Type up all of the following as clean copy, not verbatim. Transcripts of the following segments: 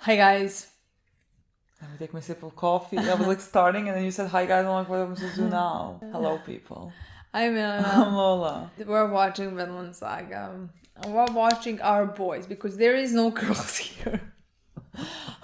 Hi guys. Let me take my sip of coffee. I was like starting and then you said hi guys. I'm like, what am I supposed to do now? Hello people. I'm I'm Lola. We're watching Vinland Saga. We're watching our boys because there is no girls here.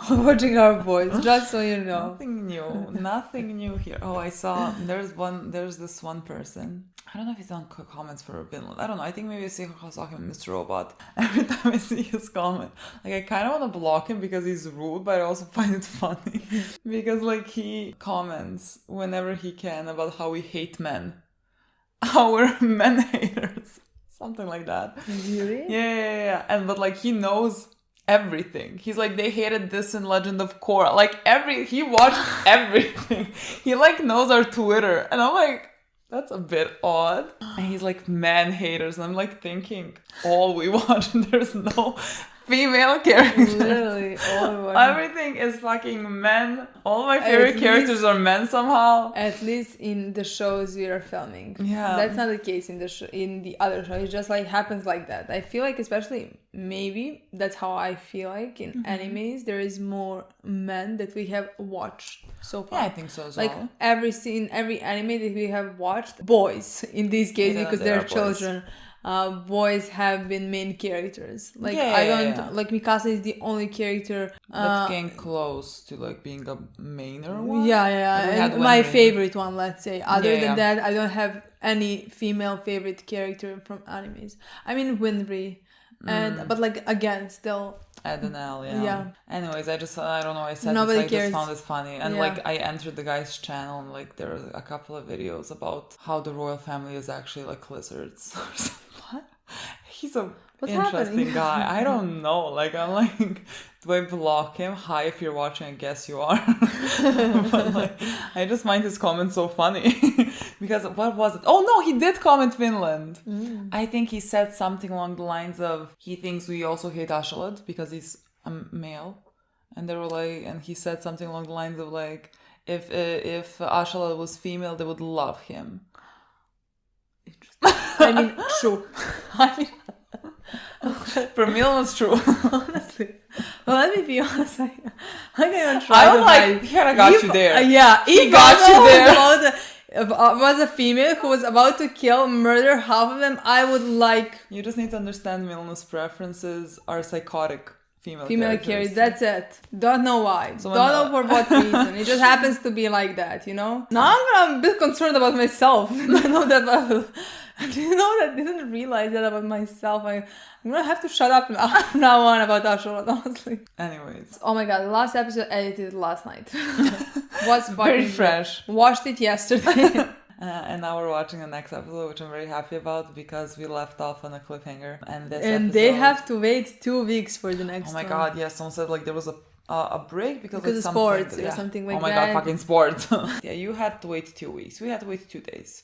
We're watching our boys, just so you know. Nothing new here. Oh, I saw there's this one person. I don't know if he's on comments for Vinland. I don't know. I think maybe I saw him in Mr. Robot. Every time I see his comment, like I kind of want to block him because he's rude, but I also find it funny because like he comments whenever he can about how we hate men. How we're men haters. Something like that. Really? Yeah. But like he knows everything. He's like, they hated this in Legend of Korra. Like he watched everything. He like knows our Twitter. And I'm like, that's a bit odd. And he's like, man haters. And I'm like thinking, all we watch, there's no female characters. Literally, all we watch. Everything is fucking men. All my favorite characters are men somehow. At least in the shows we are filming. Yeah. That's not the case in the other show. It just like happens like that. I feel like especially maybe that's how I feel like in animes there is more men that we have watched so far. Yeah, I think so as like well. every anime that we have watched, boys in this case because they're children. Boys have been main characters. Like like Mikasa is the only character that came close to like being a mainer one. Yeah. And my favorite one, let's say. Other than that, I don't have any female favorite character from animes. I mean Winry, but like again, still. Adenelle, yeah. Anyways, I don't know. I said Nobody this, I cares. just found it funny, and like I entered the guy's channel, and like there are a couple of videos about how the royal family is actually like lizards. What? He's What's interesting happening? guy. I don't know. Like I'm like, do I block him? Hi, if you're watching, I guess you are. But like, I just find his comment so funny because what was it? Oh no, he did comment Vinland. I think he said something along the lines of he thinks we also hate Ashalad because he's a male, and they were like, and he said something along the lines of like, if Ashalad was female, they would love him. I mean, true. For me, it's true. Honestly. Well, let me be honest. I was like, here I got you there. He got you there. Was a female who was about to murder half of them, I would like... You just need to understand Milena's preferences are psychotic female characters. That's it. Don't know why. Don't know for what reason. It just happens to be like that, you know? Now I'm a bit concerned about myself. I didn't realize that about myself. I'm gonna have to shut up from now on about Ashalad, honestly. Anyways. Oh my god, the last episode edited last night. Was very fresh. Watched it yesterday. And now we're watching the next episode, which I'm very happy about because we left off on a cliffhanger. And they have to wait 2 weeks for the next one. Oh my god, yes. Someone said like there was a break because of sports or something like that. Oh my god, fucking sports. Yeah, you had to wait 2 weeks. We had to wait 2 days.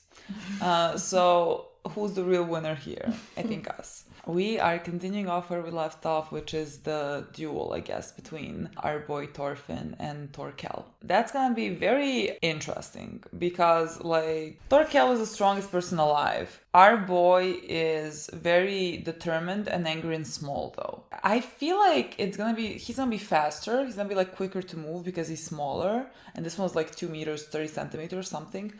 So who's the real winner here? I think us. We are continuing off where we left off, which is the duel, I guess, between our boy Torfinn and Torkel. That's gonna be very interesting because, like, Torkel is the strongest person alive. Our boy is very determined and angry and small, though. I feel like he's gonna be faster. He's gonna be, like, quicker to move because he's smaller. And this one's, like, 2 meters, 30 centimeters, something.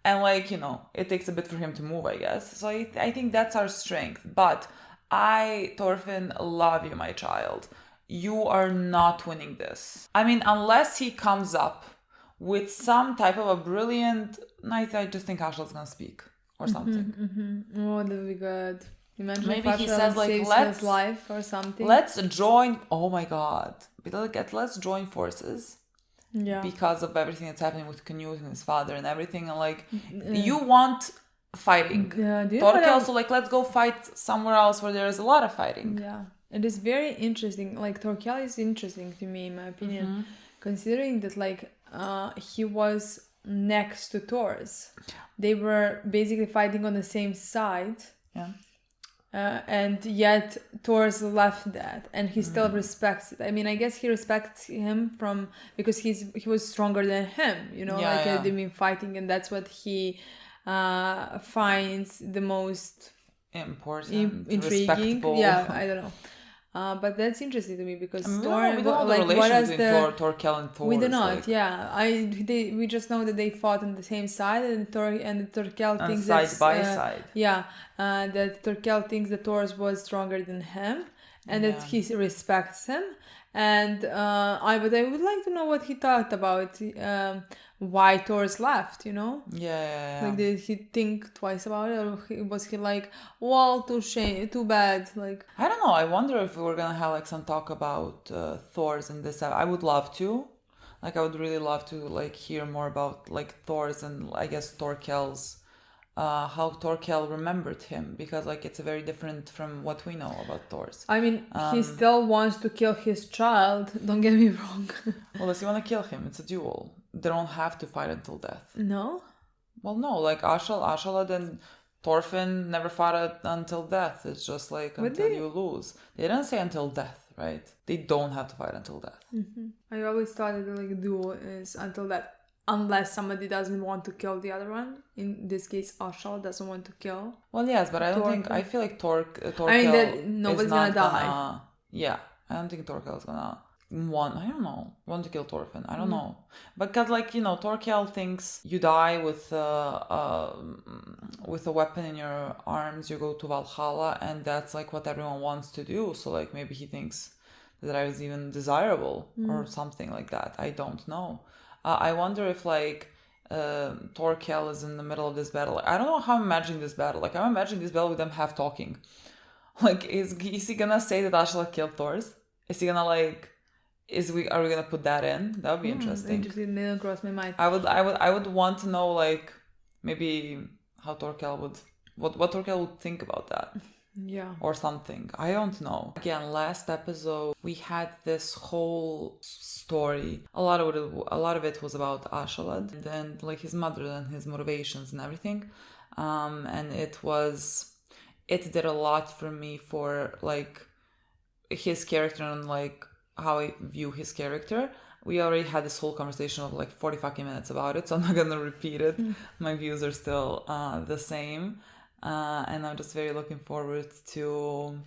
And, like, you know, it takes a bit for him to move, I guess. So I think that's our strength. But Torfinn, love you, my child. You are not winning this. I mean, unless he comes up with some type of a brilliant... I just think Ashal's gonna speak or something. Oh, that would be good. You mentioned maybe he says like, his life or something. Let's join... Oh my god. Let's join forces. Yeah. Because of everything that's happening with Canute and his father and everything. And like, you want... fighting. Yeah, Torkel also like, let's go fight somewhere else where there is a lot of fighting. Yeah, it is very interesting. Like Torkel is interesting to me, in my opinion, considering that like he was next to Thor's. They were basically fighting on the same side. Yeah. And yet Thor's left that, and he still respects it. I mean, I guess he respects him because he was stronger than him. You know, they've been fighting, and that's what he finds the most important, intriguing. respectable. Yeah, I don't know. But that's interesting to me because we don't know the relation between Torkel and Thor. We do not. We just know that they fought on the same side, and Torkel thinks side by side. That Torkel thinks that Thor was stronger than him, and that he respects him. And but I would like to know what he thought about why Thor's left, Like, did he think twice about it, or was he like, well, too bad? Like, I don't know. I wonder if we're gonna have like some talk about Thor's in this. I would love to. Like, I would really love to like hear more about like Thor's and I guess Torkel's. How Torkel remembered him, because like it's very different from what we know about Thor's. I mean, he still wants to kill his child, don't get me wrong. Well, does he want to kill him? It's a duel. They don't have to fight until death. No? Well, no, like Ashalad and Torfinn never fought until death. It's just like until you lose. They didn't say until death, right? They don't have to fight until death. Mm-hmm. I always thought that like a duel is until death. Unless somebody doesn't want to kill the other one. In this case, Ashal doesn't want to kill. Well, yes, but I don't think... I feel like Torkel I mean, that nobody's gonna die. Yeah, I don't think Torkel is gonna... want to kill Torfinn. I don't know. Because, like, Torkel thinks you die with a weapon in your arms, you go to Valhalla, and that's, like, what everyone wants to do. So, like, maybe he thinks that I was even desirable or something like that. I don't know. I wonder if, like, Torkel is in the middle of this battle. Like, I don't know how I'm imagining this battle. Like, I'm imagining this battle with them half talking. Like, is he gonna say that Ashla killed Thor's? Is he gonna, like... Are we gonna put that in? That would be interesting. Interesting. It didn't cross my mind. I would want to know, like, maybe how Torkel would... What Torkel would think about that. Yeah. Or something. I don't know. Again, last episode we had this whole story. A lot of it was about Ashalad and like his mother and his motivations and everything. And it did a lot for me for like his character and like how I view his character. We already had this whole conversation of like 40 fucking minutes about it, so I'm not gonna repeat it. My views are still the same. And I'm just very looking forward to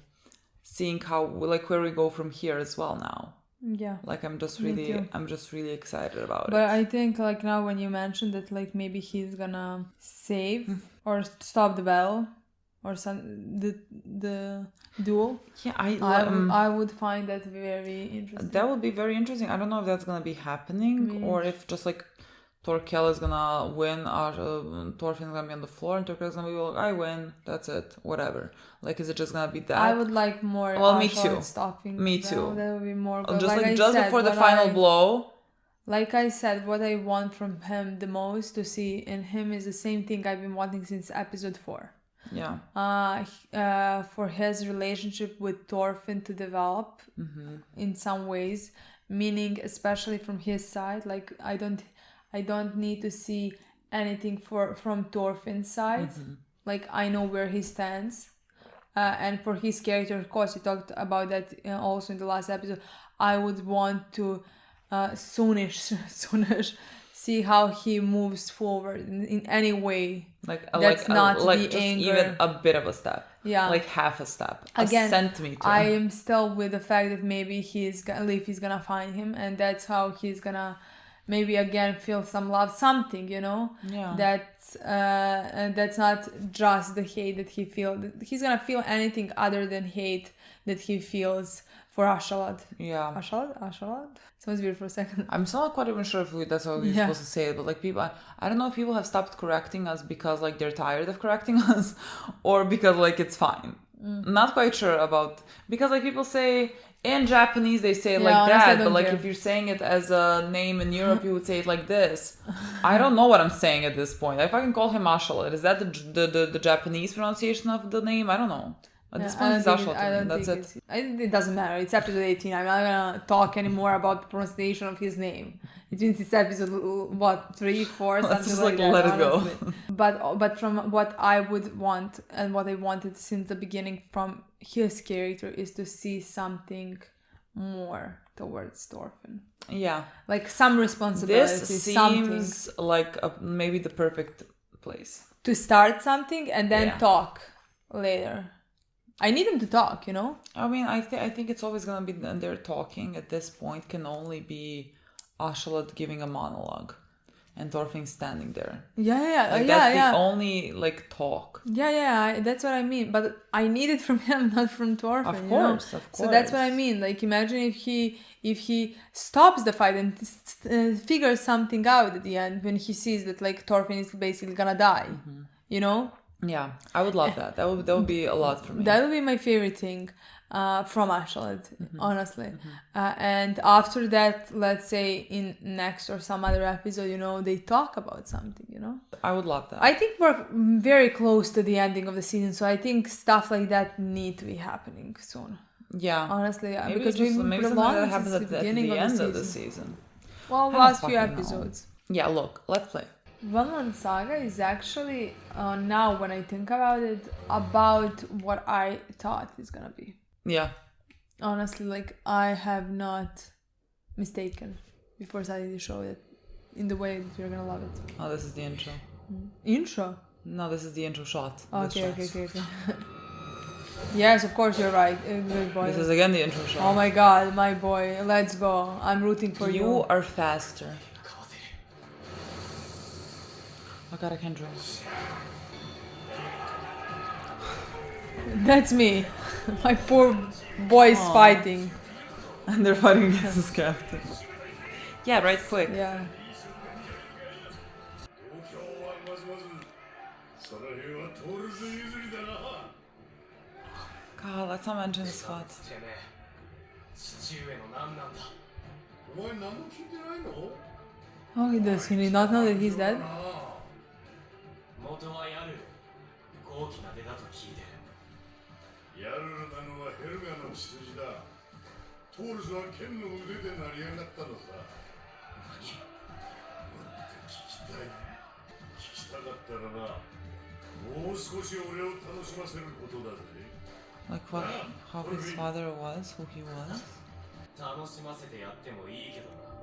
seeing how, like, where we go from here as well now. Yeah. Like, I'm just really excited about it. But I think, like, now when you mentioned that, like, maybe he's gonna save or stop the battle or the duel. Yeah, I would find that very interesting. That would be very interesting. I don't know if that's gonna be happening or if just, like, Torkel is gonna win, Torfinn is gonna be on the floor, and Torkel is gonna be like, I win, that's it, whatever. Like, is it just gonna be that? I would like more. Well, me too. Stopping. Me too. That would be more good. Just before the final blow. Like I said, what I want from him the most to see in him is the same thing I've been wanting since episode 4. Yeah. For his relationship with Torfinn to develop in some ways, meaning especially from his side, like I don't need to see anything from Torfinn's side. Like, I know where he stands. And for his character, of course, we talked about that also in the last episode. I would want to soonish see how he moves forward in any way. That's not the just anger. Even a bit of a step. Yeah. Like half a step. Again, a centimeter. I am still with the fact that maybe he's gonna find him, and that's how he's gonna maybe again feel some love, something, Yeah. That's not just the hate that he feels. He's gonna feel anything other than hate that he feels for Ashalad. Yeah. Ashalad? Sounds weird for a second. I'm still not quite even sure if that's how we're supposed to say it, but like people, I don't know if people have stopped correcting us because like they're tired of correcting us, or because like it's fine. Not quite sure about, because like people say in Japanese they say it like that, but like if you're saying it as a name in Europe you would say it like this. I don't know what I'm saying at this point. If I can call him Ashalad, is that the Japanese pronunciation of the name? I don't know. At this point, it's Ashalad. That's it. It doesn't matter. It's episode 18. I'm not gonna talk anymore about the pronunciation of his name. It means it's episode 3, 4, something just like that. Let it go. But from what I would want and what I wanted since the beginning from his character is to see something more towards Torfinn. Yeah, like some responsibility. This seems like maybe the perfect place to start something and then talk later. I need them to talk, you know? I mean, I think it's always gonna be them there talking. At this point, can only be Ashalat giving a monologue, and Thorfinn standing there. Yeah, Like, that's the only like talk. Yeah, that's what I mean. But I need it from him, not from Torfinn. Of course. So that's what I mean. Like, imagine if he stops the fight and figures something out at the end when he sees that like Torfinn is basically gonna die. You know? Yeah, I would love that. That would be a lot for me. That would be my favorite thing from Ashled, honestly. And after that, let's say in next or some other episode, you know, they talk about something, you know. I would love that. I think we're very close to the ending of the season, so I think stuff like that need to be happening soon. Yeah, honestly, maybe because maybe something something that happens at the end of the season. Well, last few episodes. Yeah, look, let's play. Vinland Saga is actually, now when I think about it, about what I thought it's gonna be. Yeah. Honestly, like, I have not mistaken before starting the show that in the way that you're gonna love it. Oh, this is the intro. Intro? No, this is the intro shot. Okay. Yes, of course, you're right. Good boy. This is again the intro shot. Oh my god, my boy. Let's go. I'm rooting for you. You are faster. Oh god, I can't draw. That's me. My poor boy's fighting. And they're fighting against his captain. Yeah, right, quick. Yeah. God, let's not mention his fight. Oh, he does. He did not know that he's dead? やるなのはヘルガの血筋だ。トールズは剣の腕で成り上がったのさ。何？もっと聞きたい。聞きたかったらな、もう少し俺を楽しませることだぜ。Like what? How his father was? Who he was? 楽しませてやってもいいけどな。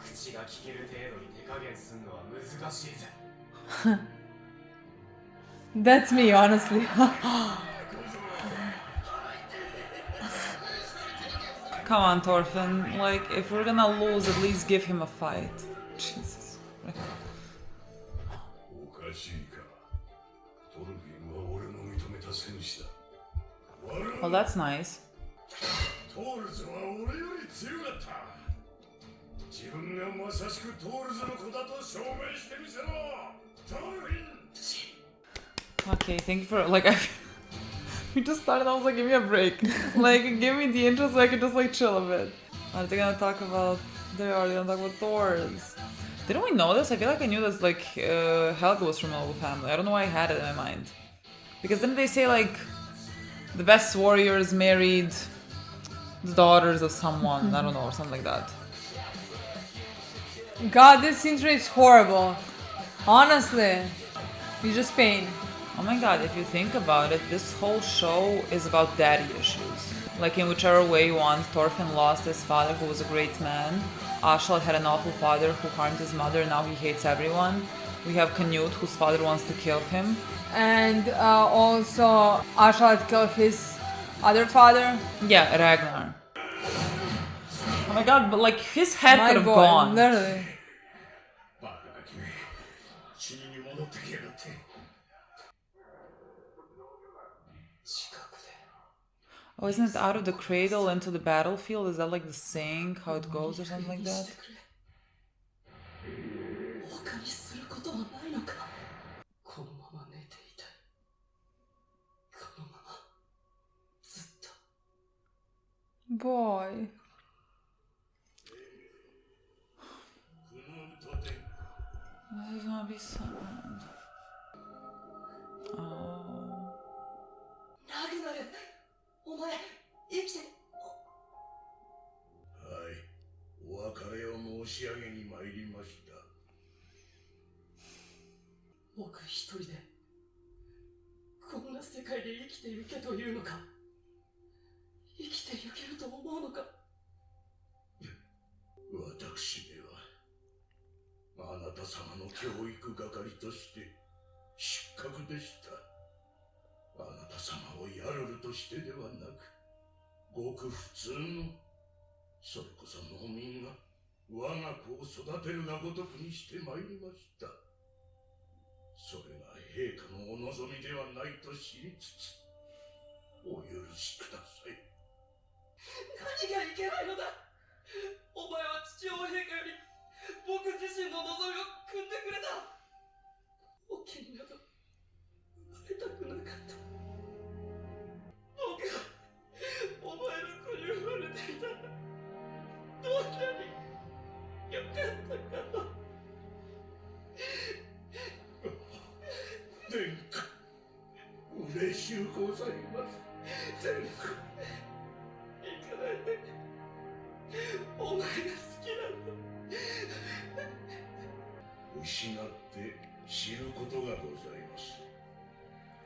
口が聞ける程度に手加減すんのは難しいぜ。That's me, honestly. Come on, Torfinn. Like, if we're gonna lose, at least give him a fight. Jesus. Well, that's nice. Okay, thank you for, like, we just started, I was like, give me a break. Like, give me the intro so I can just, like, chill a bit. Are they gonna talk about, they are gonna talk about Thors. Didn't we know this? I feel like I knew this, like, Helga was from a noble family. I don't know why I had it in my mind. Because didn't they say, like, the best warriors married the daughters of someone, I don't know, or something like that. God, this intro is horrible. Honestly. You just pain. Oh my god, if you think about it, this whole show is about daddy issues. Like, in whichever way you want, Torfinn lost his father, who was a great man. Ashal had an awful father who harmed his mother, now he hates everyone. We have Canute, whose father wants to kill him. And also, Ashal had killed his other father. Yeah, Ragnar. Oh my god, but like, his head could have gone. Literally. Oh, isn't it out of the cradle into the battlefield? Is that like the saying, how it goes or something like that? Boy. This is gonna be sad. Oh. お前生きて。はい、お別れを申し上げに参りました。僕一人でこんな世界で生きてゆけというのか。生きてゆけると思うのか。私ではあなた様の教育係として失格でした。あなた様をヤルルとしてではなく、ごく普通の、それこそ農民が我が子を育てるがごとくにしてまいりました。それが陛下のお望みではないと知りつつ、お許しください。何がいけないのだ。お前は父王陛下より僕自身の望みを汲んでくれた。お気になど生まれたくなかった。僕はお前の子に生まれていたらどんなによかったかと。殿下、嬉しゅうございます。殿下、行かないで。お前が好きなんだ。失って知ることがございます。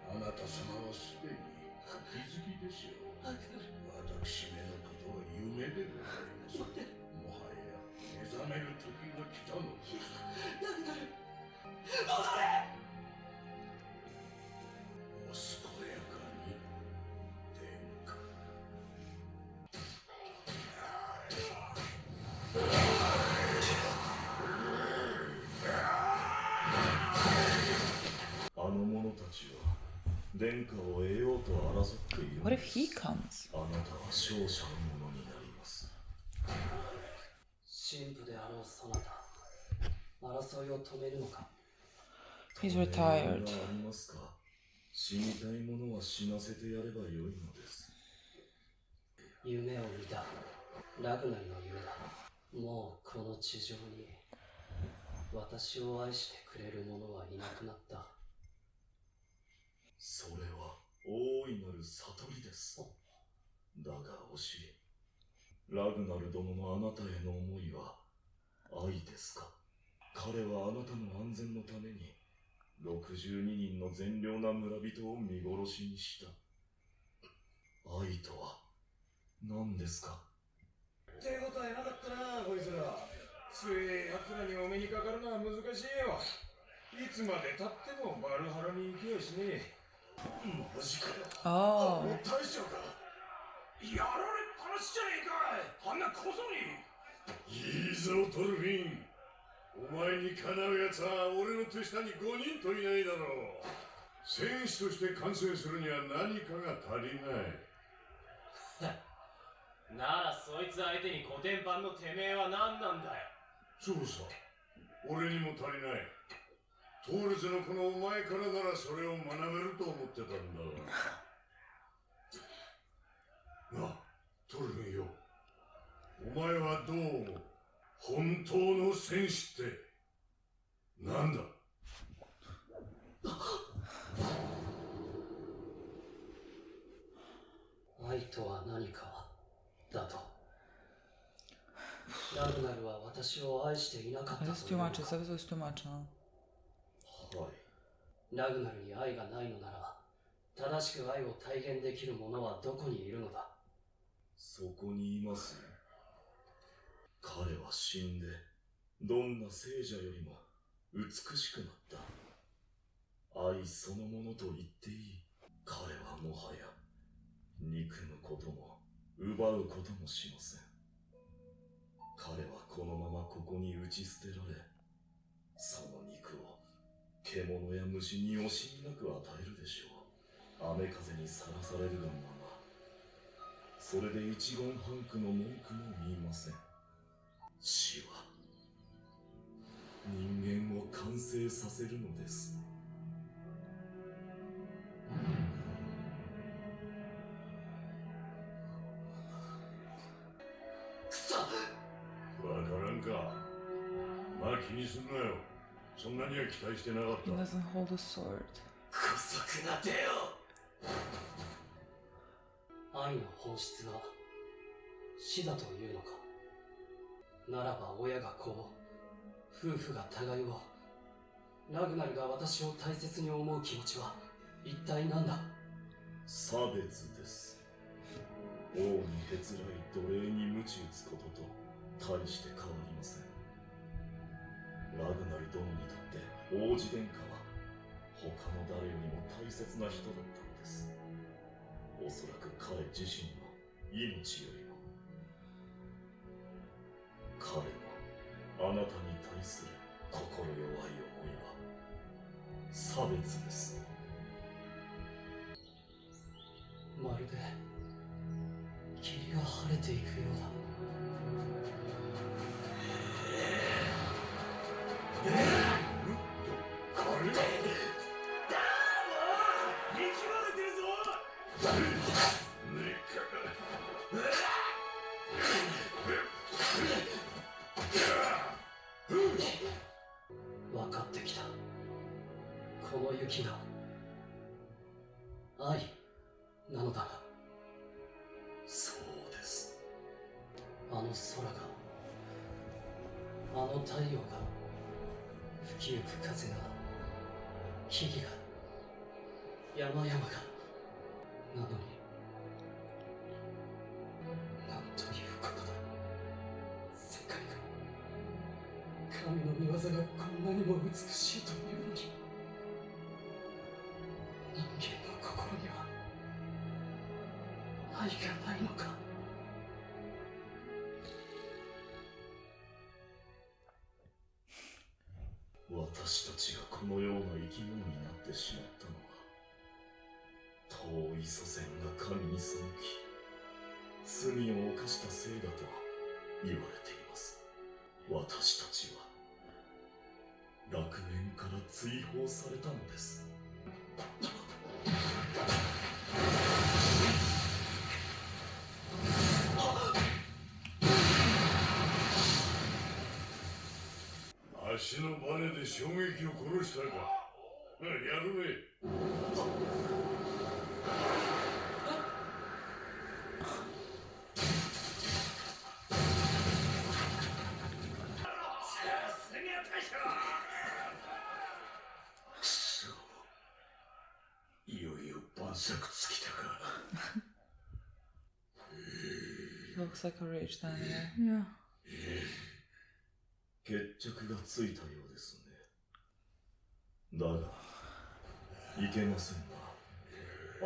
あなた様はすでにお気づきでしょう。私めのことは夢でございます。もはや目覚める時が来たのです。何だろ戻れ。お健やかに、殿下。あの者たちは殿下を得ようと争っている。What if he comes? あなたは勝者の者になります。神父であろうそなた、争いを止めるのか。 He's 理 retired. 由がありますか。死にたい者は死なせてやればよいのです。夢を見た。ラグナリの夢だ。もうこの地上に私を愛してくれる者はいなくなった。それは大いなる悟りです。だがおしラグナル殿のあなたへの思いは愛ですか。彼はあなたの安全のために62人の善良な村人を見殺しにした。愛とは何ですか。手応えなかったなこいつら。強い奴らにお目にかかるのは難しいよ。いつまで経ってもバルハラに行けやしねえ。マジかよ。Oh. 大将か。やられっぱなしじゃねえか。あんな小僧に。いいぞトルフィン。お前にかなうやつは俺の手下に5人といないだろう。戦士として完成するには何かが足りない。ならそいつ相手にコテンパンのてめえは何なんだよ。そうさ、俺にも足りない。トールズのこのお前からならそれを学べると思ってたんだが。なあ、トルフィンよ。お前はどう思う？本当の戦士ってなんだ？愛とは何かだと。ラグナルは私を愛していなかったという This の is too か。 much. This episode is too much, huh? はい。ラグナルに愛がないのなら、正しく愛を体現できる者はどこにいるのだ。そこにいますよ。彼は死んで、どんな聖者よりも美しくなった。愛そのものと言っていい。彼はもはや、憎むことも、奪うこともしません。彼はこのままここに打ち捨てられ、その肉を獣や虫に惜しみなく与えるでしょう。雨風にさらされるがまま、それで一言半句の文句も言いません。死は人間を完成させるのです。くそ！わからんか。まあ気にすんなよ。そんなには期待してなかっ He た。 doesn't hold a sword. 姑息な手よ。愛の本質が死だというのか。ならば親が子を、夫婦が互いを、ラグナルが私を大切に思う気持ちは一体何だ。差別です。王にへつらい奴隷に鞭打つことと大して変わりません。ラグナル殿にとって王子殿下は他の誰よりも大切な人だったのです。です。おそらく彼自身の命よりも、彼のあなたに対する心弱い思いは差別です。まるで霧が晴れていくようだ。分かってきた。この雪が愛なのだな。そうです。あの空が、あの太陽が、吹きゆく風が、木々が、山々が、なのに、なんということだ。世界が、神の御業がこんなにも美しいというのに、人間の心には、愛がないのか。私たちがこのような生き物になってしまったのは、遠い祖先が神に背き、罪を犯したせいだと言われています。私たちは、楽園から追放されたのです。足のバネで衝撃を殺したか。やるね。いよいよ晩酌尽きたか。He looks like a rage then, Yeah. 決着がついたようですね。だが、いけませんな。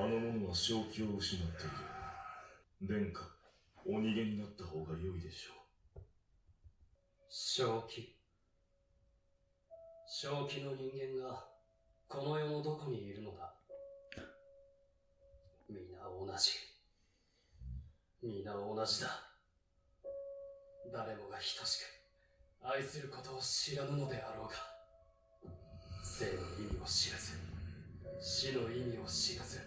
あの者は正気を失っている。殿下、お逃げになった方が良いでしょう。正気。正気の人間がこの世のどこにいるのだ。皆同じ。皆同じだ。誰もが等しく愛することを知らぬのであろうが、生の意味を知らず、死の意味を知らず、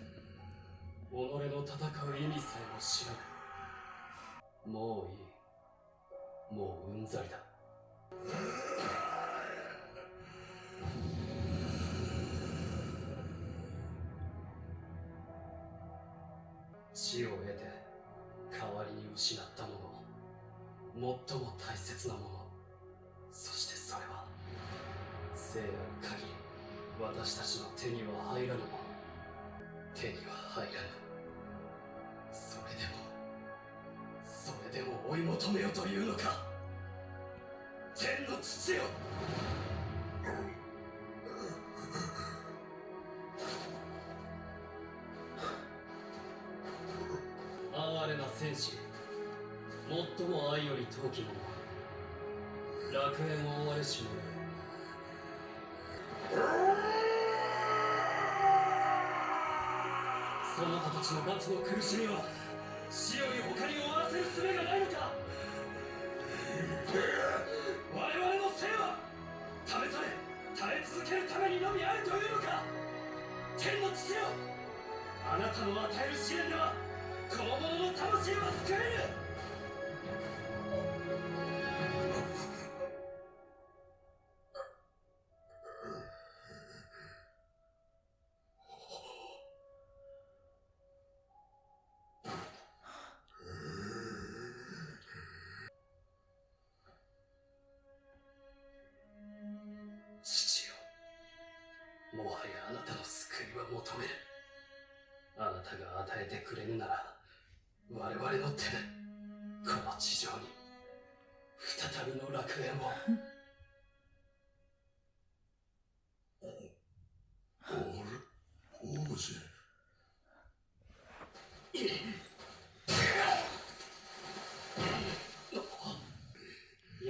己の戦う意味さえも知らぬ。もういい。もううんざりだ。死を得て代わりに失ったもの、最も大切なもの、そしてそれは生ある限り私たちの手には入らぬもの。手には入らぬ。それでも追い求めよというのか。天の父よ。哀れな戦士、最も愛より尊きもの、楽園を追われし者よ。そなたたちの罰の苦しみは死より他に終わらせる術がないのか。我々の生は試され耐え続けるためにのみあるというのか。天の父よ、あなたの与える試練ではこの者の魂は救える。父よ、もはやあなたの救いは求める。あなたが与えてくれぬなら、我々の手でこの地上に再びの楽園を。王子、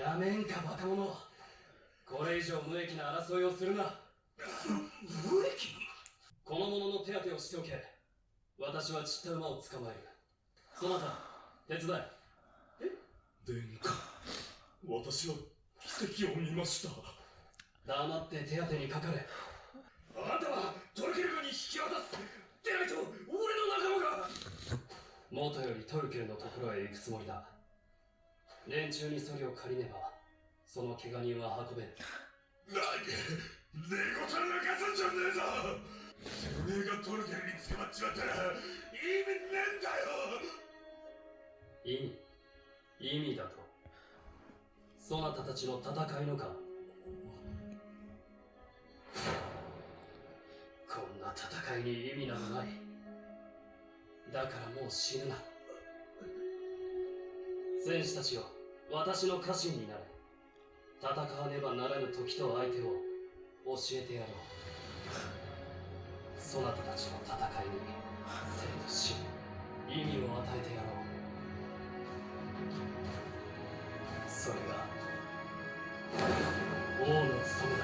やめんかバカ者。これ以上無益な争いをするな。無益？この者の手当てをしておけ。私は散った馬を捕まえる。そなた、手伝え。殿下、私は奇跡を見ました。黙って手当てにかかれ。あんたはトルケル軍に引き渡す。でないと俺の仲間が。元よりトルケルのところへ行くつもりだ。連中にそりを借りねばその怪我人は運べん。寝言抜かすんじゃねえぞ。てめえがトルケルに捕まっちまったら意味ねえんだよ。意味だと。そなたたちの戦いのか。こんな戦いに意味などない。だからもう死ぬな。戦士たちよ、私の家臣になれ。戦わねばならぬ時と相手を教えてやろう。そなたたちの戦いに生と死、意味を与えてやろう。それが王の務めだ。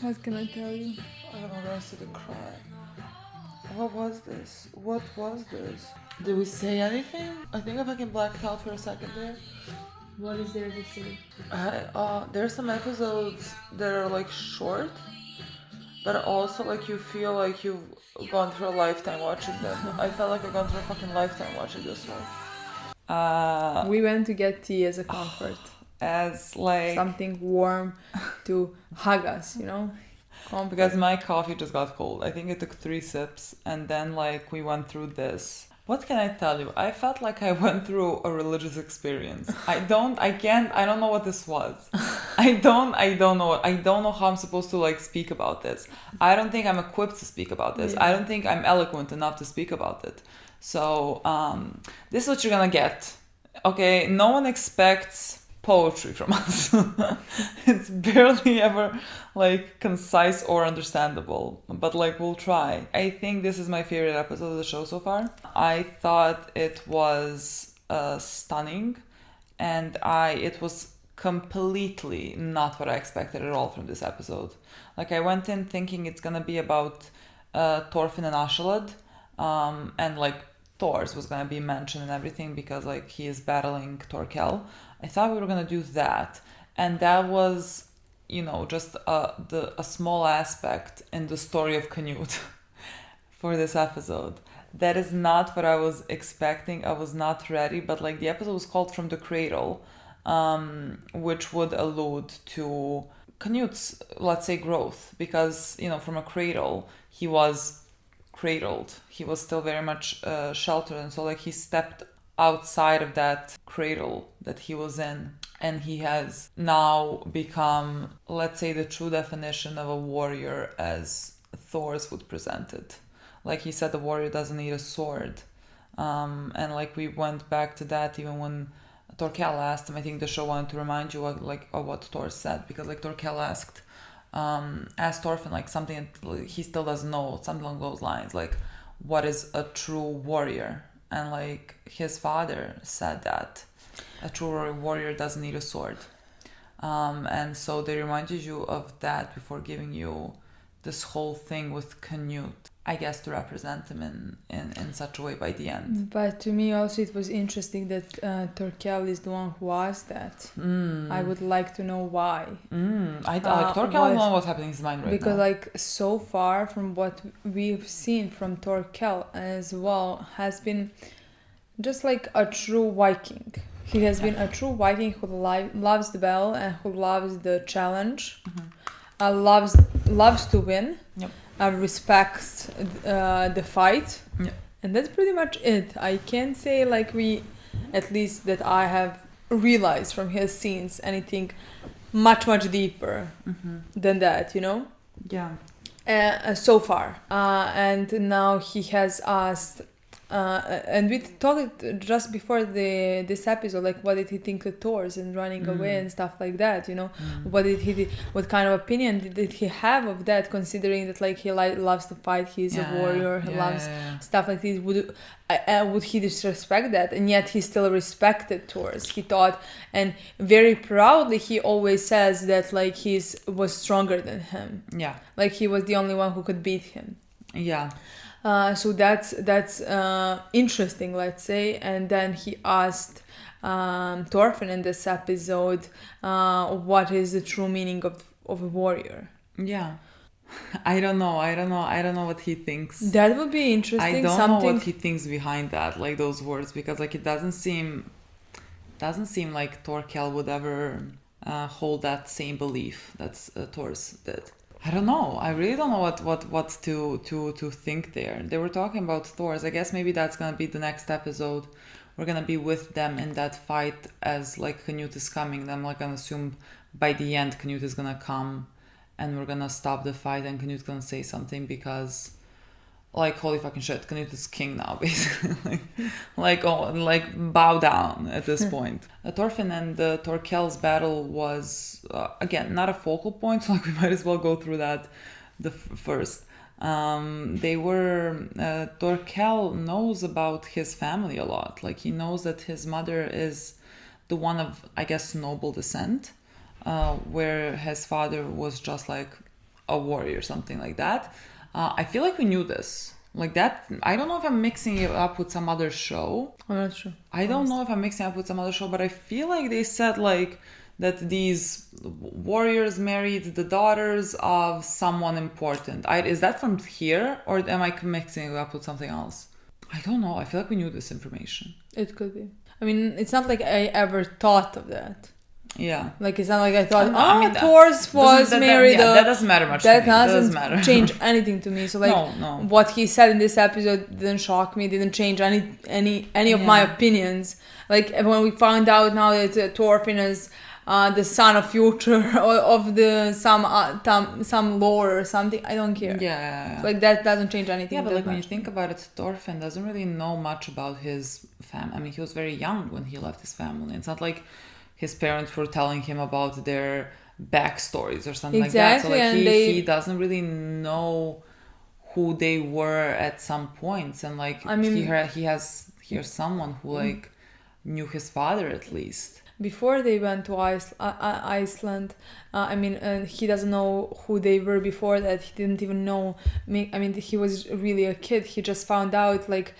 What can I tell you? I don't know, I was gonna cry. What was this? What was this? Did we say anything? I think I fucking blacked out for a second there. What is there to say? There's some episodes that are like short, but also like you feel like you've gone through a lifetime watching them. I felt like I've gone through a fucking lifetime watching this one. We went to get tea as a comfort. As like Something warm to hug us, you know? Comfort. Because my coffee just got cold. I think it took 3 sips and then like we went through this. What can I tell you? I felt like I went through a religious experience. I don't know what this was. I don't know how I'm supposed to like speak about this. I don't think I'm equipped to speak about this. Yeah. I don't think I'm eloquent enough to speak about it. So this is what you're gonna get. Okay, no one expects poetry from us. It's barely ever like concise or understandable, but like we'll try. I think this is my favorite episode of the show so far. I thought it was stunning, and it was completely not what I expected at all from this episode. Like I went in thinking it's gonna be about Torfinn and Ashalad, and like Thor's was gonna be mentioned and everything because like he is battling Torkel. I thought we were gonna do that, and that was, you know, just a small aspect in the story of Canute for this episode. That is not what I was expecting. I was not ready, but like the episode was called From the Cradle, which would allude to Canute's, let's say, growth, because, you know, from a cradle, he was cradled. He was still very much sheltered, and so like he stepped outside of that cradle that he was in, and he has now become, let's say, the true definition of a warrior as Thor's would present it. Like he said, the warrior doesn't need a sword, and like we went back to that even when Torkel asked him. I think the show wanted to remind you of what Thor said, because like Torkel asked Torfinn like something he still doesn't know, something along those lines, like what is a true warrior. And like his father said that a true warrior doesn't need a sword, and so they reminded you of that before giving you this whole thing with Canute, I guess, to represent him in such a way by the end. But to me also it was interesting that Torkel is the one who asked that. I would like to know why. Torkel don't know what's happening in his mind right now. Because like so far from what we've seen from Torkel as well has been just like a true Viking. He has been a true Viking who loves the battle and who loves the challenge, loves to win. Yep. Respects the fight, and that's pretty much it. I can't say like at least that I have realized from his scenes anything much deeper than that, you know? Yeah. So far, and now he has asked and we talked just before this episode, like what did he think of Thor's and running away and stuff like that, you know? What kind of opinion did he have of that, considering that like he loves to fight, he's a warrior, he loves stuff like this. Would he disrespect that? And yet he still respected Thor's, he thought, and very proudly he always says that like was stronger than him. Yeah. Like he was the only one who could beat him. Yeah. So that's interesting, let's say. And then he asked Torfinn in this episode, what is the true meaning of a warrior? Yeah. I don't know what he thinks. That would be interesting. I don't know what he thinks behind that, like those words, because like it doesn't seem like Torkel would ever hold that same belief that Thor's did. I don't know. I really don't know what to think there. They were talking about Thor's. I guess maybe that's gonna be the next episode. We're gonna be with them in that fight as like Canute is coming. I'm like gonna assume by the end Canute is gonna come and we're gonna stop the fight and Canute's gonna say something because like holy fucking shit, Canute is king now basically. like bow down at this point. Torfinn and Torkel's battle was again not a focal point, so like we might as well go through that first. Torkel knows about his family a lot. Like he knows that his mother is the one of, I guess, noble descent, where his father was just like a warrior, something like that. I feel like we knew this. Like that, I don't know if I'm mixing it up with some other show. I'm not sure. I don't know if I'm mixing it up with some other show, but I feel like they said like that these warriors married the daughters of someone important. Is that from here, or am I mixing it up with something else? I don't know. I feel like we knew this information. It could be. I mean, it's not like I ever thought of that. Yeah. Like, it's not like I thought, Thor's was married. That doesn't matter much to me. That doesn't change anything to me. So, like, what he said in this episode didn't shock me, didn't change any of my opinions. Like, when we found out now that Torfinn is the son of future or of the some lore or something, I don't care. Yeah. So, like, that doesn't change anything. Yeah, but like when you think about it, Torfinn doesn't really know much about his family. I mean, he was very young when he left his family. It's not like his parents were telling him about their backstories or something like that. So like he doesn't really know who they were at some points. And like he has someone who like knew his father at least. Before they went to Iceland, he doesn't know who they were before that. He didn't even know. I mean, he was really a kid. He just found out like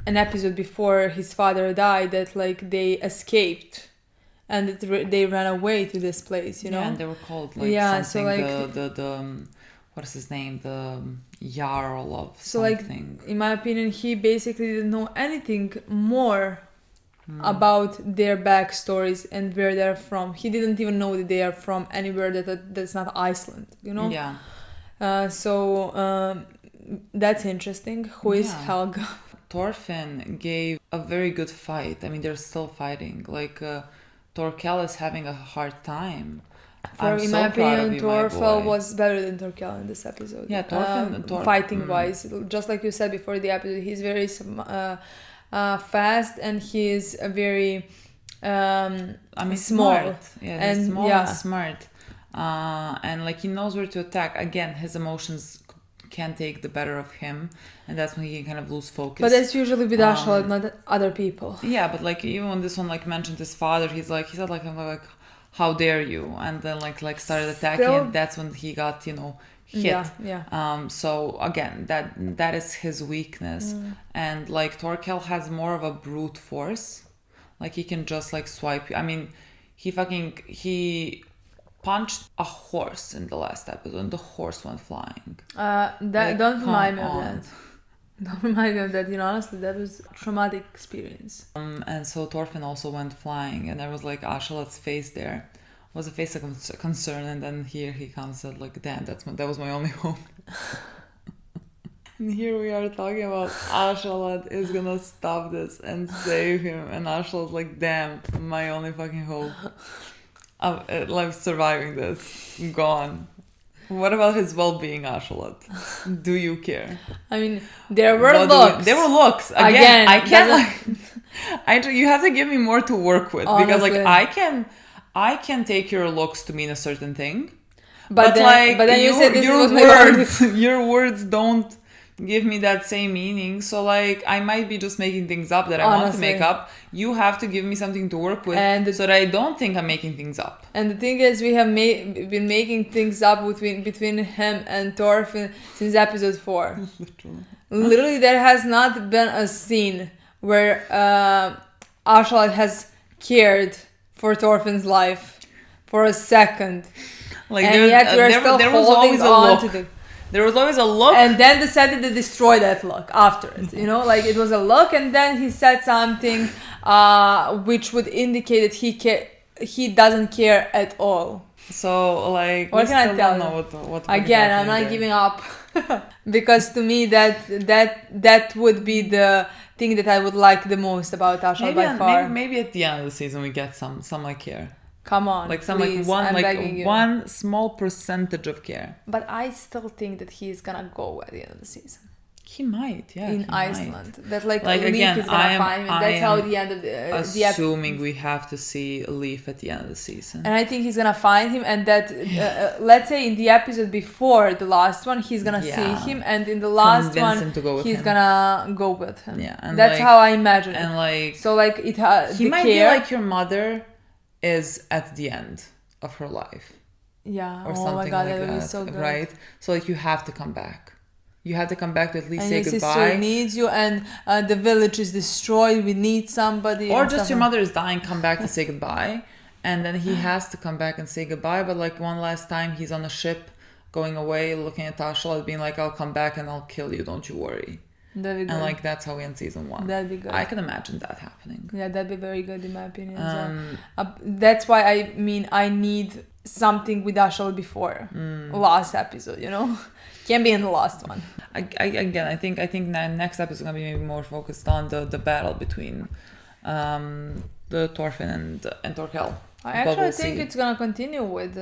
an episode before his father died that like they escaped. And they ran away to this place, you know? Yeah, and they were called like something, so like the what is his name? The Jarl of so something. Like, in my opinion, he basically didn't know anything more about their backstories and where they're from. He didn't even know that they are from anywhere that's not Iceland, you know? Yeah. So that's interesting. Who is Helga? Torfinn gave a very good fight. I mean, they're still fighting. Like, Torkel is having a hard time. In my opinion, Torfell was better than Torkel in this episode. Yeah, fighting wise, just like you said before the episode, he's very fast and he's very small. Smart. Yeah, he's small and smart. And like he knows where to attack. Again, his emotions can take the better of him, and that's when he can kind of lose focus. But that's usually with Ashla, not other people. Yeah, but like even when this one like mentioned his father, he said how dare you, and then like started attacking. And that's when he got hit. Yeah. So again, that is his weakness, and like Torkel has more of a brute force. Like he can just like swipe. I mean, he punched a horse in the last episode and the horse went flying. Don't remind me of that. Don't remind me of that. You know, honestly, that was a traumatic experience. And so Torfinn also went flying, and there was like Ashalat's face there. Was a face of concern, and then here he comes and like, damn, that was my only hope. And here we are talking about Ashalat is gonna stop this and save him, and Ashalat's like, damn, my only fucking hope. Like surviving this, gone. What about his well-being, Ashalot? Do you care? I mean, there were looks. There were looks. Again, I can't you have to give me more to work with. Honestly. Because I can take your looks to mean a certain thing. But then you said this was your words don't give me that same meaning. So like I might be just making things up that I want to make up. You have to give me something to work with so that I don't think I'm making things up. And the thing is, we have been making things up between him and Torfinn since episode 4. Literally, there has not been a scene where Ashalot has cared for Torfinn's life for a second. Like and yet we're still holding on to the... There was always a look. And then decided to destroy that look after it. You know, like it was a look, and then he said something which would indicate that he doesn't care at all. So, like, what can I tell you? What again, I'm not giving up. Because to me, that would be the thing that I would like the most about Ashalot by far. Maybe at the end of the season we get some like care. Come on, like some please, one small percentage of care. But I still think that he's gonna go at the end of the season. He might, yeah. In Iceland, that like Leaf again, is gonna find him. And that's how the end of the assuming we have to see Leaf at the end of the season. And I think he's gonna find him, and that let's say in the episode before the last one, he's gonna see him, and in the last one, he's gonna go with him. Yeah, and that's how I imagine it. And like, so like it he might be like your mother is at the end of her life. Yeah. Or something that like would that, be so good. right? So like you have to come back. You have to come back to at least and say your goodbye. Sister needs you, and the village is destroyed. We need somebody. Or just your mother is dying, come back to say goodbye. And then he has to come back and say goodbye. But like one last time, he's on a ship going away, looking at Ashalot, being like, I'll come back and I'll kill you, don't you worry. That'd be good. And like that's how we end season 1. That'd be good. I can imagine that happening. Yeah, that'd be very good in my opinion. That's why I need something with Ashalot before last episode. You know, can't be in the last one. I think next episode is gonna be maybe more focused on the battle between the Torfinn and Torkel. I actually think it's gonna continue with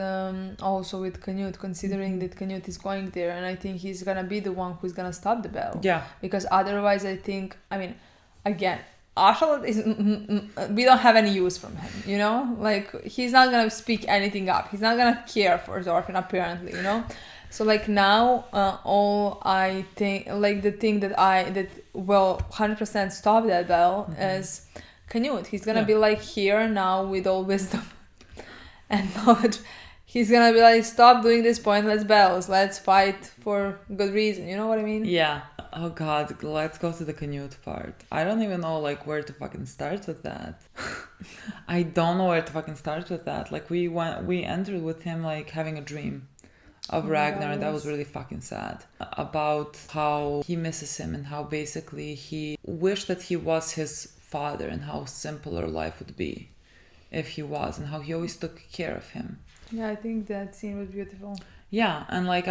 also with Canute, considering that Canute is going there, and I think he's gonna be the one who's gonna stop the battle. Yeah. Because otherwise, I think, I mean, again, Ashalot is we don't have any use from him. You know, like he's not gonna speak anything up. He's not gonna care for Torfinn apparently. You know. So like now, all I think, like the thing that will 100% stop that battle is Canute. He's gonna be like here now with all wisdom and knowledge. He's gonna be like, stop doing this pointless battles. Let's fight for good reason. You know what I mean? Yeah. Oh God, let's go to the Canute part. I don't even know like where to fucking start with that. I don't know where to fucking start with that. Like we entered with him like having a dream of Ragnar, and that was really fucking sad, about how he misses him and how basically he wished that he was his father and how simpler life would be if he was, and how he always took care of him. Yeah, I think that scene was beautiful. Yeah, and like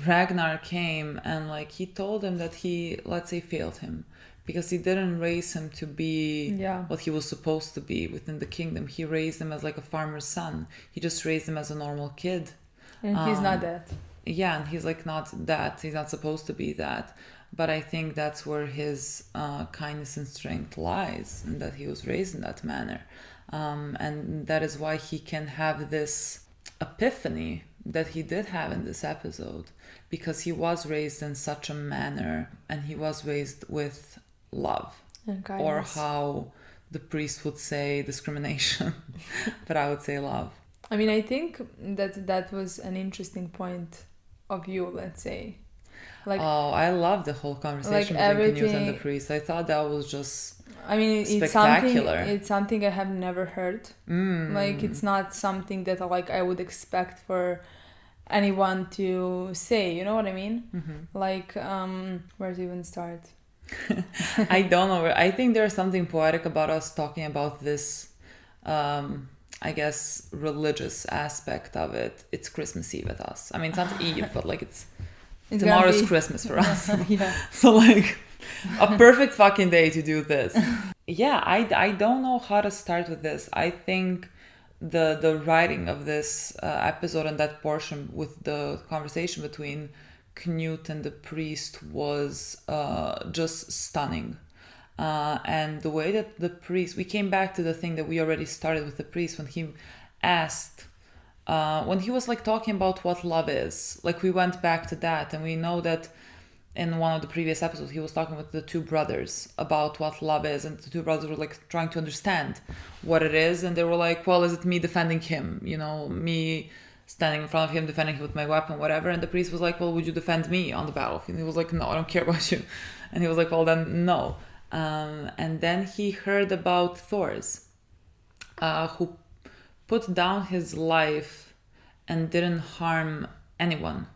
Ragnar came and like he told him that he, let's say, failed him because he didn't raise him to be what he was supposed to be within the kingdom. He raised him as like a farmer's son. He just raised him as a normal kid. And he's not that. Yeah, and he's like not that. He's not supposed to be that. But I think that's where his kindness and strength lies, and that he was raised in that manner. And that is why he can have this epiphany that he did have in this episode, because he was raised in such a manner, and he was raised with love, or how the priest would say discrimination, but I would say love. I mean, I think that was an interesting point of view, let's say. Like, I love the whole conversation between Canute and the priest. I thought that was just spectacular. It's something I have never heard. Like, it's not something that like I would expect for anyone to say. You know what I mean? Mm-hmm. Like, where to even start? I don't know. I think there's something poetic about us talking about this. I guess religious aspect of it. It's Christmas Eve with us. I mean, it's not Eve, but like tomorrow's Christmas for us. Yeah. So like a perfect fucking day to do this. Yeah, I don't know how to start with this. I think the writing of this episode and that portion with the conversation between Canute and the priest was just stunning. And the way that the priest, we came back to the thing that we already started with the priest when he asked, when he was like talking about what love is, like we went back to that, and we know that in one of the previous episodes he was talking with the two brothers about what love is, and the two brothers were like trying to understand what it is, and they were like, well, is it me defending him, you know, me standing in front of him defending him with my weapon, whatever? And the priest was like, well, would you defend me on the battlefield? And he was like, no, I don't care about you. And he was like, well, then no. And then he heard about Thor's, who put down his life and didn't harm anyone.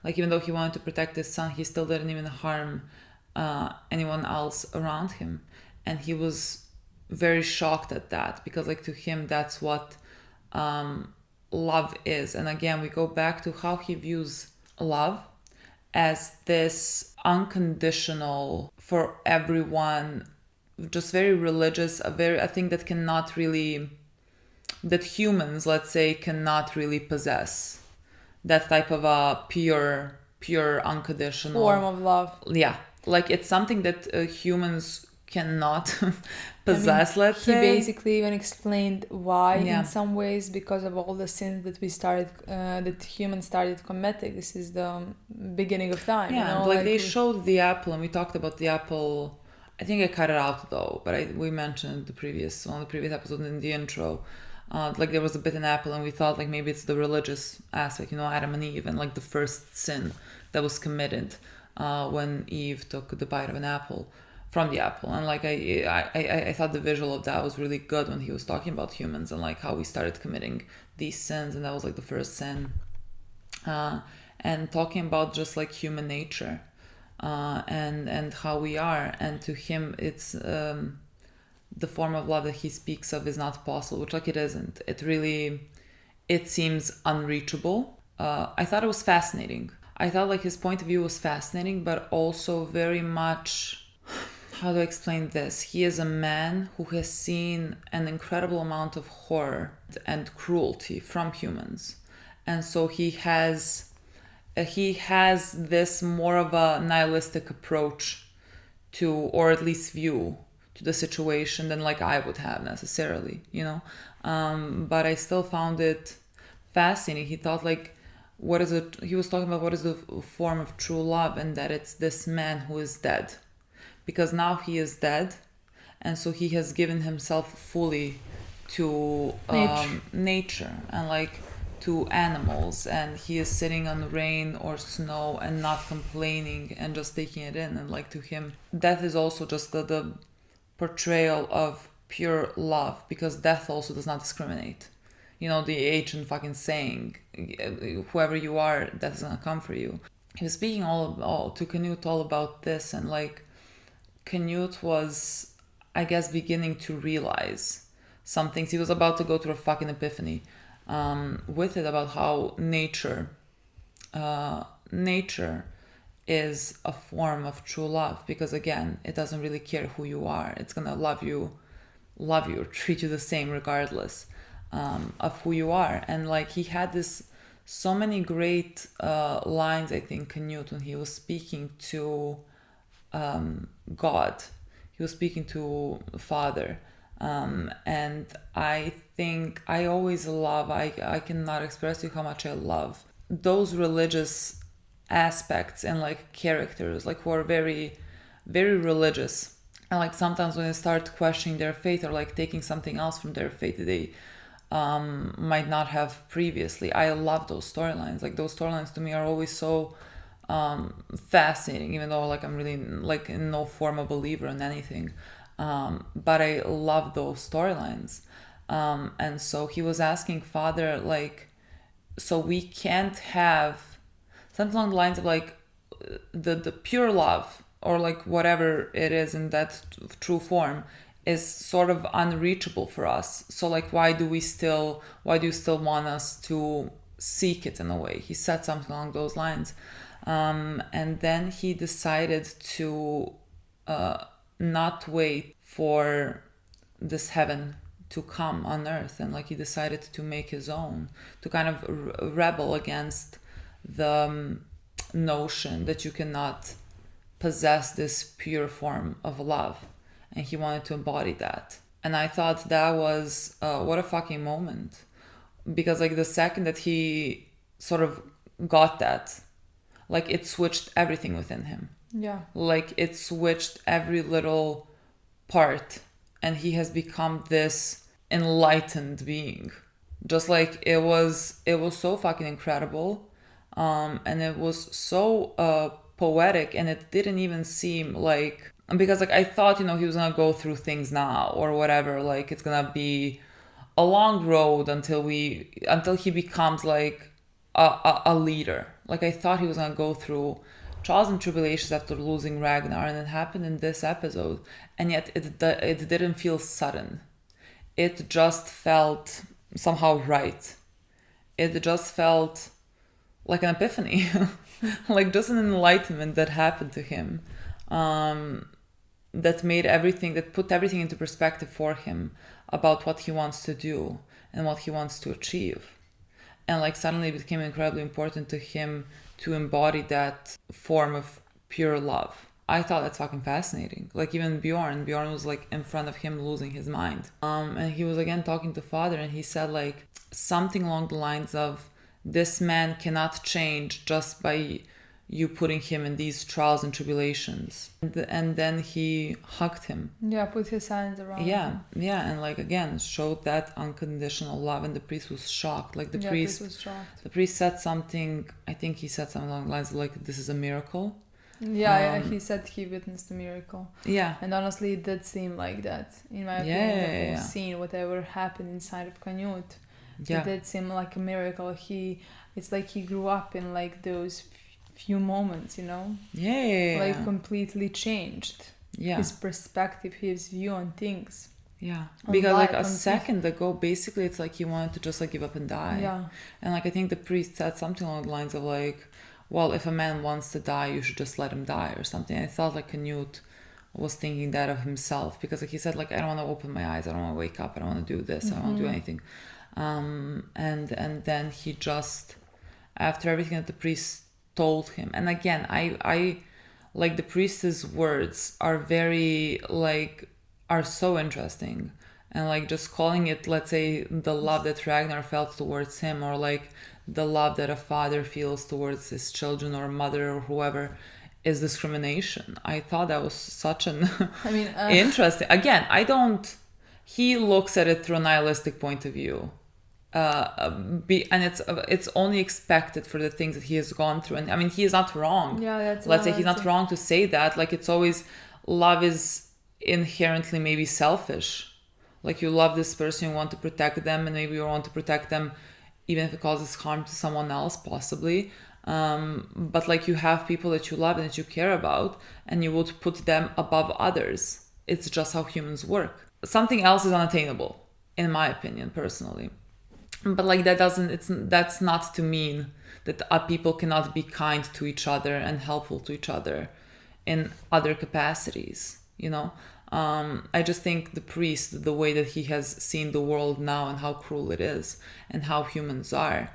Like, even though he wanted to protect his son, he still didn't even harm anyone else around him. And he was very shocked at that, because like to him, that's what love is. And again, we go back to how he views love as this unconditional for everyone, just very religious, I think that cannot really, that humans, let's say, cannot really possess that type of a pure unconditional form of love. Yeah, like it's something that humans cannot possess. Let's he say basically even explained why Yeah. in some ways, because of all the sins that we started that humans started committing. This is the beginning of time. Yeah, you know? like they showed the apple, and we talked about the apple. I think I cut it out though, but we mentioned one of the previous episodes in the intro. Like there was a bitten apple, and we thought like maybe it's the religious aspect, you know, Adam and Eve, and like the first sin that was committed when Eve took the bite of an apple from the apple. And like I thought the visual of that was really good when he was talking about humans and like how we started committing these sins, and that was like the first sin, and talking about just like human nature, and how we are. And to him, it's the form of love that he speaks of is not possible, which like it isn't. It seems unreachable. I thought it was fascinating. I thought like his point of view was fascinating, but also very much, how do I explain this? He is a man who has seen an incredible amount of horror and cruelty from humans. And so he has this more of a nihilistic approach to, or at least view to the situation than like I would have necessarily, you know. But I still found it fascinating. He thought like, he was talking about what is the form of true love, and that it's this man who is dead. Because now he is dead, and so he has given himself fully to nature and like to animals, and he is sitting on rain or snow and not complaining and just taking it in. And like to him, death is also just the portrayal of pure love, because death also does not discriminate. You know, the ancient fucking saying, whoever you are, death is gonna come for you. He was speaking all to Canute all about this, and like Canute was, I guess, beginning to realize some things. He was about to go through a fucking epiphany with it, about how nature is a form of true love, because again, it doesn't really care who you are. It's gonna love you or treat you the same regardless of who you are. And like he had so many great lines, I think, Canute, when he was speaking to God. He was speaking to the Father, and I think I always love, I cannot express to you how much I love those religious aspects and like characters, like who are very, very religious, and like sometimes when they start questioning their faith or like taking something else from their faith that they might not have previously. I love those storylines. Like those storylines to me are always so fascinating, even though like I'm really like in no form a believer in anything, but I love those storylines. And so he was asking Father, like, so we can't have something along the lines of like the pure love, or like whatever it is in that true form, is sort of unreachable for us. So like why do you still want us to seek it in a way? He said something along those lines. And then he decided to not wait for this heaven to come on Earth, and like he decided to make his own, to kind of rebel against the notion that you cannot possess this pure form of love, and he wanted to embody that. And I thought that was what a fucking moment, because like the second that he sort of got that, like it switched everything within him. Yeah. Like it switched every little part, and he has become this enlightened being. Just like it was so fucking incredible, and it was so poetic, and it didn't even seem like, because like I thought, he was gonna go through things now or whatever, like it's gonna be a long road until he becomes like a leader. Like I thought he was gonna go through trials and tribulations after losing Ragnar, and it happened in this episode, and yet it didn't feel sudden. It just felt somehow right. It just felt like an epiphany, like just an enlightenment that happened to him, that put everything into perspective for him about what he wants to do and what he wants to achieve. And like suddenly it became incredibly important to him to embody that form of pure love. I thought that's fucking fascinating. Like even Bjorn was like in front of him losing his mind. And he was again talking to Father, and he said like something along the lines of, this man cannot change just by you putting him in these trials and tribulations. And then he hugged him. Yeah, put his hands around him. Yeah, and like again showed that unconditional love, and the priest was shocked. Like the priest was shocked. The priest said something, I think he said something along the lines of like, this is a miracle. Yeah, he said he witnessed a miracle. Yeah. And honestly, it did seem like that. In my opinion, the whole scene, whatever happened inside of Canute, it did seem like a miracle. It's like he grew up in like those few moments, like completely changed his perspective, his view on things. Because like a second ago, basically it's like he wanted to just like give up and die. And like I think the priest said something along the lines of like, well, if a man wants to die, you should just let him die or something. I thought like Canute was thinking that of himself, because like he said like, I don't want to open my eyes, I don't want to wake up, I don't want to do this, I don't want to do anything. And then he just, after everything that the priest told him, and again I like the priest's words are very like, are so interesting, and like just calling it, let's say, the love that Ragnar felt towards him, or like the love that a father feels towards his children or mother or whoever, is discrimination. I thought that was such an interesting, again, he looks at it through a nihilistic point of view. And it's only expected for the things that he has gone through, and I mean he is not wrong. Let's say he's not wrong to say that. Like it's always, love is inherently maybe selfish. Like you love this person, you want to protect them, and maybe you want to protect them even if it causes harm to someone else, possibly. But like you have people that you love and that you care about, and you would put them above others. It's just how humans work. Something else is unattainable, in my opinion, personally. But like that's not to mean that people cannot be kind to each other and helpful to each other in other capacities, I just think the priest, the way that he has seen the world now and how cruel it is and how humans are,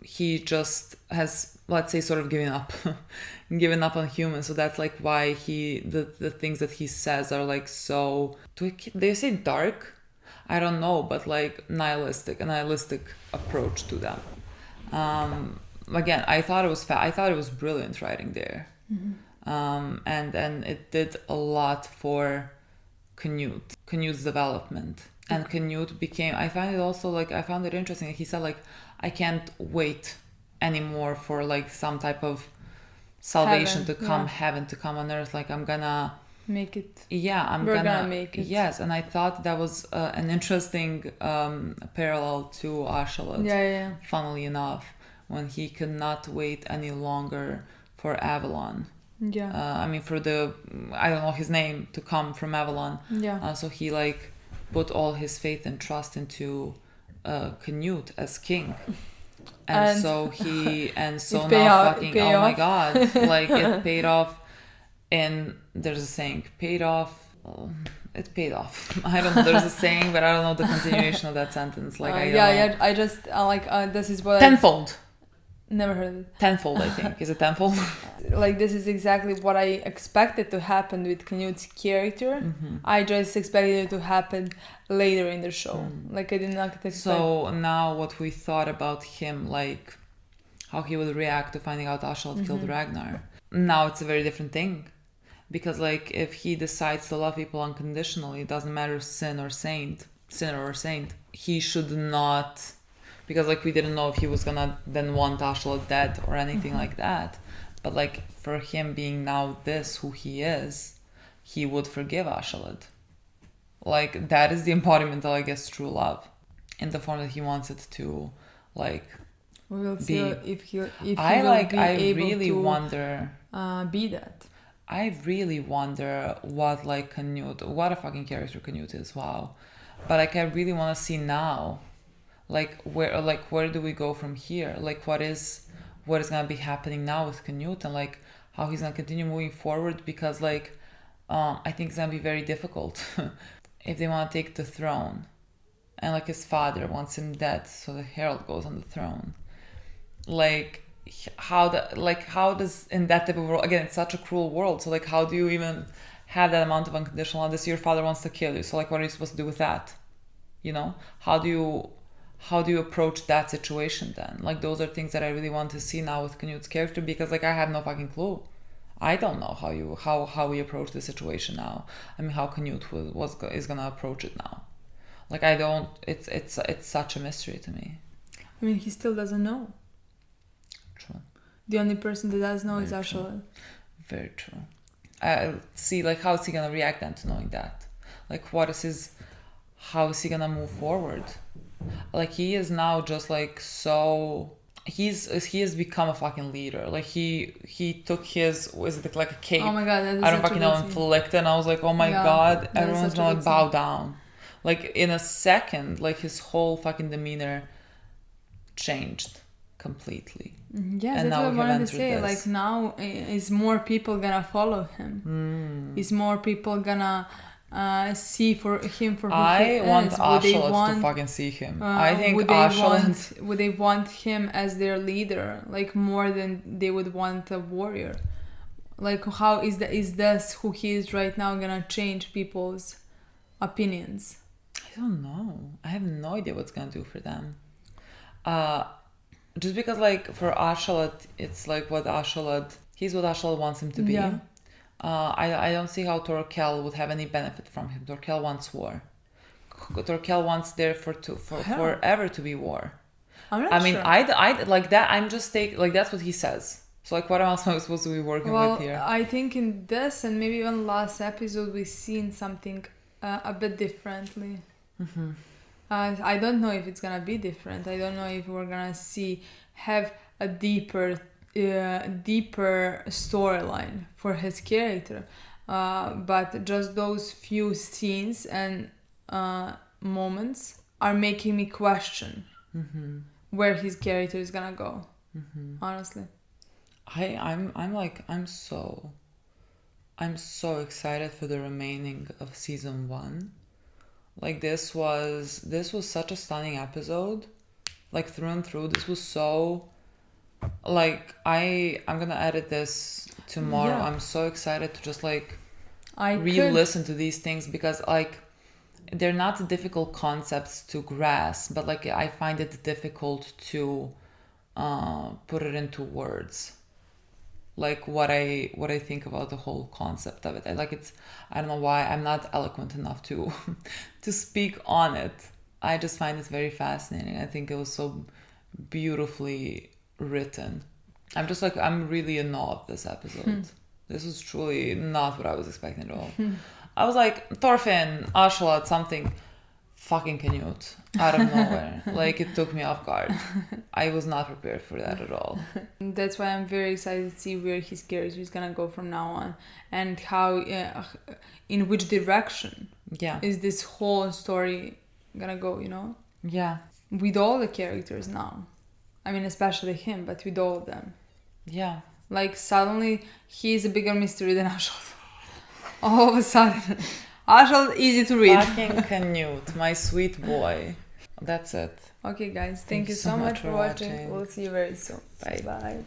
he just has, let's say, sort of given up on humans. So that's like why the things that he says are like so, do they say dark? I don't know, but like a nihilistic approach to them. Again, I thought it was brilliant writing there. And it did a lot for Canute's development. And Canute became, I found it interesting. He said like, I can't wait anymore for like some type of salvation heaven to come on earth. Like I'm gonna make it. We're gonna make it. Yes, and I thought that was an interesting parallel to Ashalat. Funnily enough, when he could not wait any longer for Avalon. For I don't know his name, to come from Avalon. So he like put all his faith and trust into Canute as king. And so now my God, like it paid off. And there's a saying, paid off it paid off. I don't know. There's a saying, but I don't know the continuation of that sentence. Like I don't know. I just this is what Tenfold. Never heard of it. Tenfold, I think. Is it tenfold? Like, this is exactly what I expected to happen with Canute's character. Mm-hmm. I just expected it to happen later in the show. Like, I did not expect... So now what we thought about him, like how he would react to finding out Ashala killed Ragnar. Now it's a very different thing. Because, like, if he decides to love people unconditionally, it doesn't matter sinner or saint, he should not... Because, like, we didn't know if he was gonna then want Ashala dead or anything like that. But, like, for him being now who he is, he would forgive Ashala. Like, that is the embodiment of, I guess, true love. In the form that he wants it to, like, we will see if he will be really able to wonder... be that. I really wonder what, like, Canute... What a fucking character Canute is, wow. But, like, I really want to see now... Like, where do we go from here? Like, what is gonna be happening now with Canute, and like how he's gonna continue moving forward? Because, like, I think it's gonna be very difficult if they want to take the throne, and like his father wants him dead, so the herald goes on the throne. Like, how does in that type of world, again, it's such a cruel world. So like, how do you even have that amount of unconditional love? This your father wants to kill you. So like, what are you supposed to do with that? You know, how do you approach that situation then? Like, those are things that I really want to see now with Canute's character, because like I have no fucking clue. I don't know how we approach the situation now. I mean, how Canute is gonna approach it now. Like, I don't. It's such a mystery to me. I mean, he still doesn't know. True. The only person that does know is Ashala. Very true. See, like, how is he gonna react then to knowing that? Like, how is he gonna move forward? Like, he is now just like so... He has become a fucking leader. Like, he took his... Was it like a cape? Oh my god, that is I don't fucking know, inflicted. And I was like, oh my god, everyone's gonna like bow down. Like, in a second, like, his whole fucking demeanor changed completely. Yes, and that's what I wanted to say. Like, now is more people gonna follow him. Is more people gonna see for him for who he is. I want Ashala to fucking see him. I think would they want him as their leader, like, more than they would want a warrior? Like, how is this who he is right now gonna change people's opinions? I don't know. I have no idea what's gonna do for them. Just because, like, for Ashala, it's like he's what Ashala wants him to be. Yeah. I don't see how Torkel would have any benefit from him. Torkel wants war. Torkel wants there forever to be war. I'm not sure. I like that. I'm just like, that's what he says. So like, what else am I supposed to be working with here? I think in this and maybe even last episode we've seen something a bit differently. Mm-hmm. I don't know if it's gonna be different. I don't know if we're gonna have a deeper storyline for his character, but just those few scenes and moments are making me question where his character is gonna go. Honestly, I'm so excited for the remaining of season 1. Like, this was such a stunning episode, like, through and through. This was so, like, I'm gonna edit this tomorrow. Yeah. I'm so excited to just like re-listen to these things, because like, they're not difficult concepts to grasp, but like, I find it difficult to put it into words, like what I think about the whole concept of it. I don't know why I'm not eloquent enough to to speak on it. I just find it very fascinating. I think it was so beautifully written. I'm really in awe of this episode. This was truly not what I was expecting at all. I was like, Torfinn, Ashala, something, fucking Canute, out of nowhere. Like, it took me off guard. I was not prepared for that at all. That's why I'm very excited to see where his character is gonna go from now on, and how, in which direction is this whole story gonna go, you know? Yeah. With all the characters now. I mean, especially him, but with all of them. Yeah. Like, suddenly, he's a bigger mystery than Ashala. All of a sudden. Ashel, easy to read. Fucking Canute, my sweet boy. That's it. Okay, guys, thank you so much for watching. We'll see you very soon. Bye. Bye.